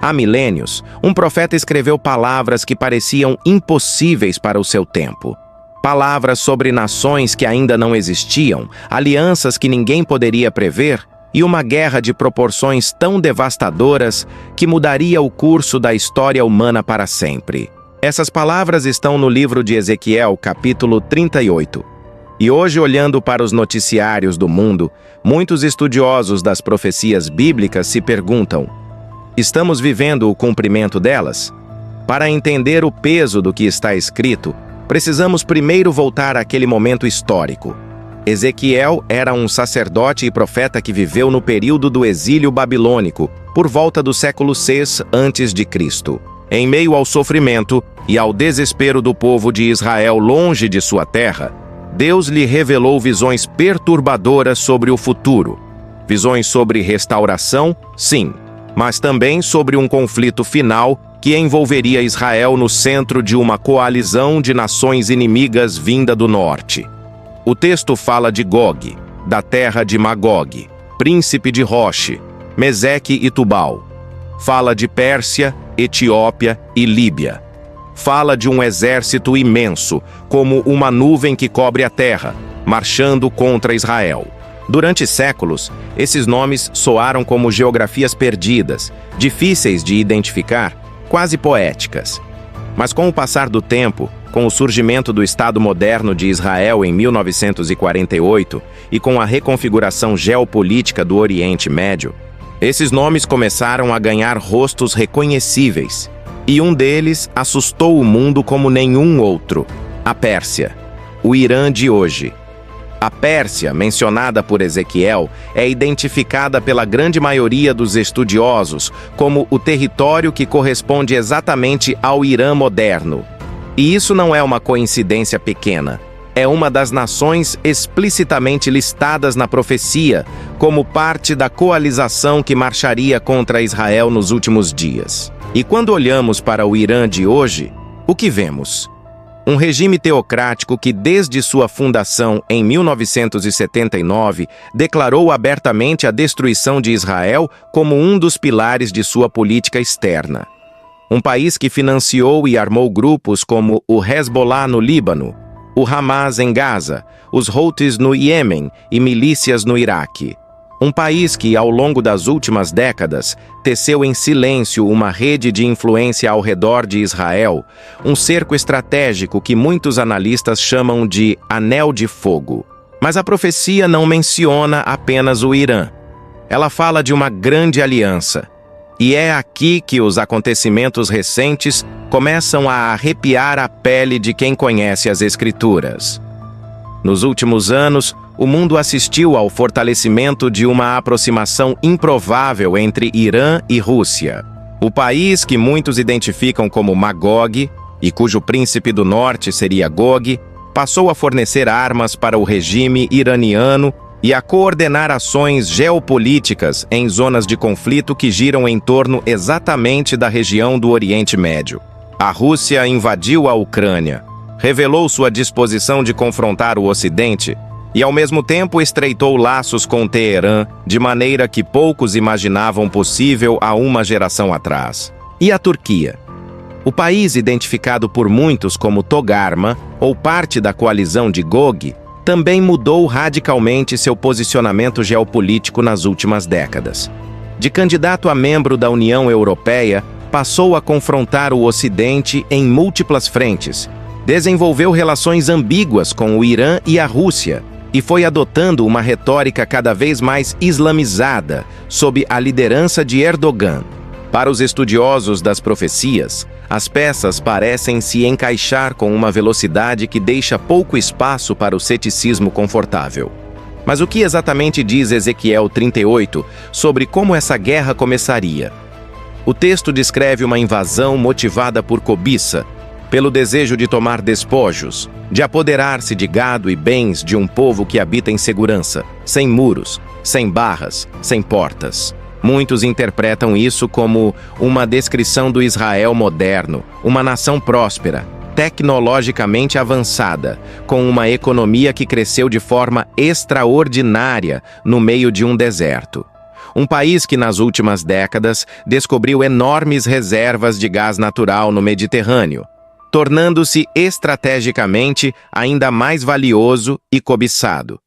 Há milênios, um profeta escreveu palavras que pareciam impossíveis para o seu tempo. Palavras sobre nações que ainda não existiam, alianças que ninguém poderia prever e uma guerra de proporções tão devastadoras que mudaria o curso da história humana para sempre. Essas palavras estão no livro de Ezequiel, capítulo 38. E hoje, olhando para os noticiários do mundo, muitos estudiosos das profecias bíblicas se perguntam: estamos vivendo o cumprimento delas? Para entender o peso do que está escrito, precisamos primeiro voltar àquele momento histórico. Ezequiel era um sacerdote e profeta que viveu no período do exílio babilônico, por volta do século VI a.C. Em meio ao sofrimento e ao desespero do povo de Israel longe de sua terra, Deus lhe revelou visões perturbadoras sobre o futuro. Visões sobre restauração, sim, mas também sobre um conflito final que envolveria Israel no centro de uma coalizão de nações inimigas vinda do norte. O texto fala de Gog, da terra de Magog, príncipe de Roche, Meseque e Tubal. Fala de Pérsia, Etiópia e Líbia. Fala de um exército imenso, como uma nuvem que cobre a terra, marchando contra Israel. Durante séculos, esses nomes soaram como geografias perdidas, difíceis de identificar, quase poéticas. Mas com o passar do tempo, com o surgimento do Estado moderno de Israel em 1948 e com a reconfiguração geopolítica do Oriente Médio, esses nomes começaram a ganhar rostos reconhecíveis, e um deles assustou o mundo como nenhum outro: a Pérsia, o Irã de hoje. A Pérsia, mencionada por Ezequiel, é identificada pela grande maioria dos estudiosos como o território que corresponde exatamente ao Irã moderno. E isso não é uma coincidência pequena. É uma das nações explicitamente listadas na profecia como parte da coalização que marcharia contra Israel nos últimos dias. E quando olhamos para o Irã de hoje, o que vemos? Um regime teocrático que, desde sua fundação em 1979, declarou abertamente a destruição de Israel como um dos pilares de sua política externa. Um país que financiou e armou grupos como o Hezbollah no Líbano, o Hamas em Gaza, os Houthis no Iêmen e milícias no Iraque. Um país que, ao longo das últimas décadas, teceu em silêncio uma rede de influência ao redor de Israel, um cerco estratégico que muitos analistas chamam de Anel de Fogo. Mas a profecia não menciona apenas o Irã. Ela fala de uma grande aliança. E é aqui que os acontecimentos recentes começam a arrepiar a pele de quem conhece as Escrituras. Nos últimos anos, o mundo assistiu ao fortalecimento de uma aproximação improvável entre Irã e Rússia. O país que muitos identificam como Magog, e cujo príncipe do norte seria Gog, passou a fornecer armas para o regime iraniano e a coordenar ações geopolíticas em zonas de conflito que giram em torno exatamente da região do Oriente Médio. A Rússia invadiu a Ucrânia, revelou sua disposição de confrontar o Ocidente e, ao mesmo tempo, estreitou laços com Teherã de maneira que poucos imaginavam possível há uma geração atrás. E a Turquia? O país identificado por muitos como Togarma, ou parte da coalizão de Gog, também mudou radicalmente seu posicionamento geopolítico nas últimas décadas. De candidato a membro da União Europeia, passou a confrontar o Ocidente em múltiplas frentes, desenvolveu relações ambíguas com o Irã e a Rússia, e foi adotando uma retórica cada vez mais islamizada sob a liderança de Erdogan. Para os estudiosos das profecias, as peças parecem se encaixar com uma velocidade que deixa pouco espaço para o ceticismo confortável. Mas o que exatamente diz Ezequiel 38 sobre como essa guerra começaria? O texto descreve uma invasão motivada por cobiça, pelo desejo de tomar despojos, de apoderar-se de gado e bens de um povo que habita em segurança, sem muros, sem barras, sem portas. Muitos interpretam isso como uma descrição do Israel moderno, uma nação próspera, tecnologicamente avançada, com uma economia que cresceu de forma extraordinária no meio de um deserto. um país que nas últimas décadas descobriu enormes reservas de gás natural no Mediterrâneo, tornando-se estrategicamente ainda mais valioso e cobiçado.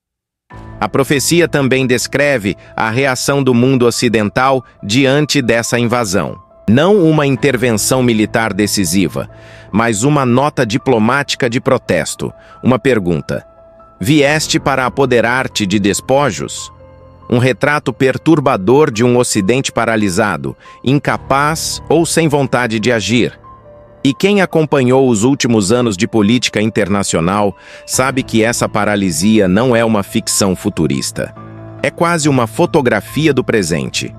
A profecia também descreve a reação do mundo ocidental diante dessa invasão. Não uma intervenção militar decisiva, mas uma nota diplomática de protesto. Uma pergunta: vieste para apoderar-te de despojos? Um retrato perturbador de um Ocidente paralisado, incapaz ou sem vontade de agir. E quem acompanhou os últimos anos de política internacional sabe que essa paralisia não é uma ficção futurista. É quase uma fotografia do presente.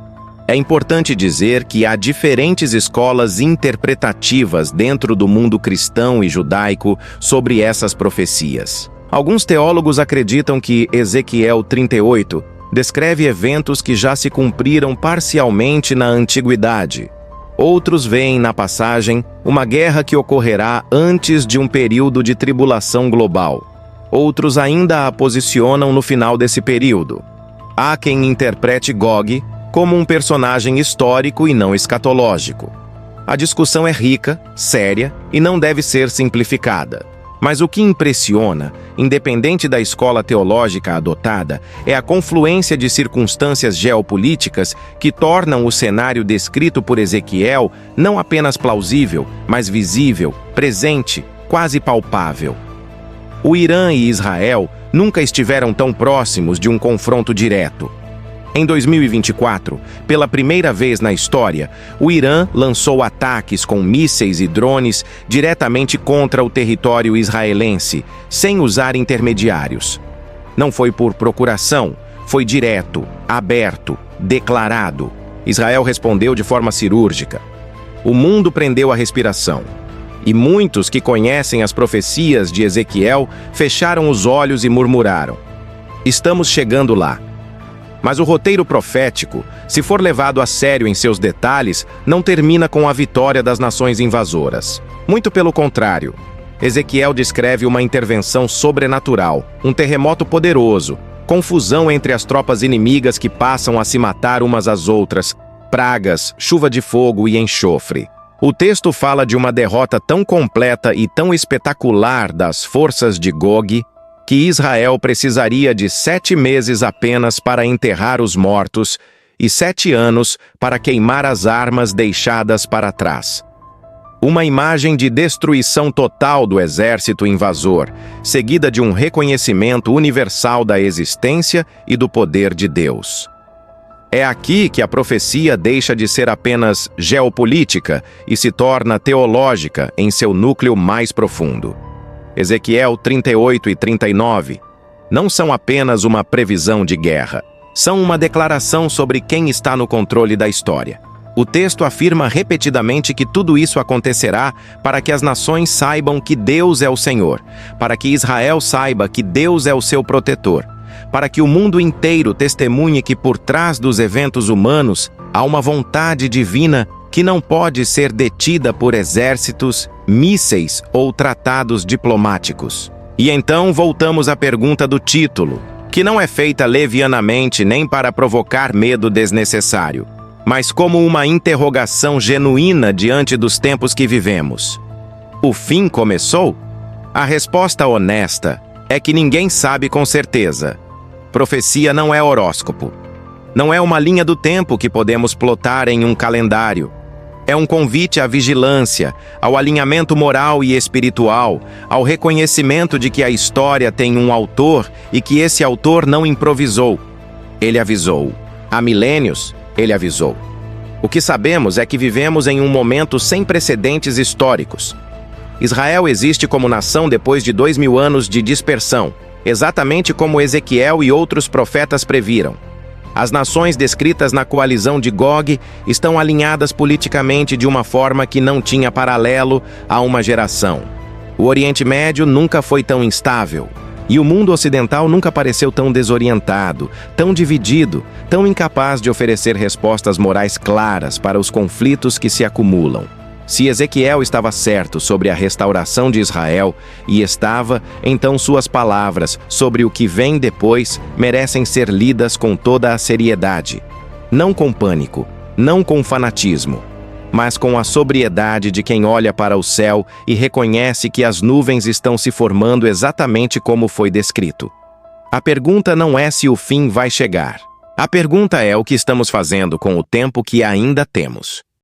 É importante dizer que há diferentes escolas interpretativas dentro do mundo cristão e judaico sobre essas profecias. Alguns teólogos acreditam que Ezequiel 38 descreve eventos que já se cumpriram parcialmente na antiguidade. Outros veem na passagem uma guerra que ocorrerá antes de um período de tribulação global. Outros ainda a posicionam no final desse período. Há quem interprete Gog como um personagem histórico e não escatológico. A discussão é rica, séria e não deve ser simplificada. Mas o que impressiona, independente da escola teológica adotada, é a confluência de circunstâncias geopolíticas que tornam o cenário descrito por Ezequiel não apenas plausível, mas visível, presente, quase palpável. O Irã e Israel nunca estiveram tão próximos de um confronto direto. Em 2024, pela primeira vez na história, o Irã lançou ataques com mísseis e drones diretamente contra o território israelense, sem usar intermediários. Não foi por procuração, foi direto, aberto, declarado. Israel respondeu de forma cirúrgica. O mundo prendeu a respiração. E muitos que conhecem as profecias de Ezequiel fecharam os olhos e murmuraram: estamos chegando lá. Mas o roteiro profético, se for levado a sério em seus detalhes, não termina com a vitória das nações invasoras. Muito pelo contrário. Ezequiel descreve uma intervenção sobrenatural, um terremoto poderoso, confusão entre as tropas inimigas que passam a se matar umas às outras, pragas, chuva de fogo e enxofre. O texto fala de uma derrota tão completa e tão espetacular das forças de Gog, que Israel precisaria de 7 meses apenas para enterrar os mortos e 7 anos para queimar as armas deixadas para trás. Uma imagem de destruição total do exército invasor, seguida de um reconhecimento universal da existência e do poder de Deus. É aqui que a profecia deixa de ser apenas geopolítica e se torna teológica em seu núcleo mais profundo. Ezequiel 38 e 39 não são apenas uma previsão de guerra, são uma declaração sobre quem está no controle da história. O texto afirma repetidamente que tudo isso acontecerá para que as nações saibam que Deus é o Senhor, para que Israel saiba que Deus é o seu protetor, para que o mundo inteiro testemunhe que por trás dos eventos humanos há uma vontade divina que não pode ser detida por exércitos, mísseis ou tratados diplomáticos. E então voltamos à pergunta do título, que não é feita levianamente nem para provocar medo desnecessário, mas como uma interrogação genuína diante dos tempos que vivemos. O fim começou? A resposta honesta é que ninguém sabe com certeza. Profecia não é horóscopo. Não é uma linha do tempo que podemos plotar em um calendário. É um convite à vigilância, ao alinhamento moral e espiritual, ao reconhecimento de que a história tem um autor e que esse autor não improvisou. Ele avisou. Há milênios, ele avisou. O que sabemos é que vivemos em um momento sem precedentes históricos. Israel existe como nação depois de 2000 anos de dispersão, exatamente como Ezequiel e outros profetas previram. As nações descritas na coalizão de Gog estão alinhadas politicamente de uma forma que não tinha paralelo a uma geração. O Oriente Médio nunca foi tão instável, e o mundo ocidental nunca pareceu tão desorientado, tão dividido, tão incapaz de oferecer respostas morais claras para os conflitos que se acumulam. Se Ezequiel estava certo sobre a restauração de Israel, e estava, então suas palavras sobre o que vem depois merecem ser lidas com toda a seriedade. Não com pânico, não com fanatismo, mas com a sobriedade de quem olha para o céu e reconhece que as nuvens estão se formando exatamente como foi descrito. A pergunta não é se o fim vai chegar. A pergunta é o que estamos fazendo com o tempo que ainda temos.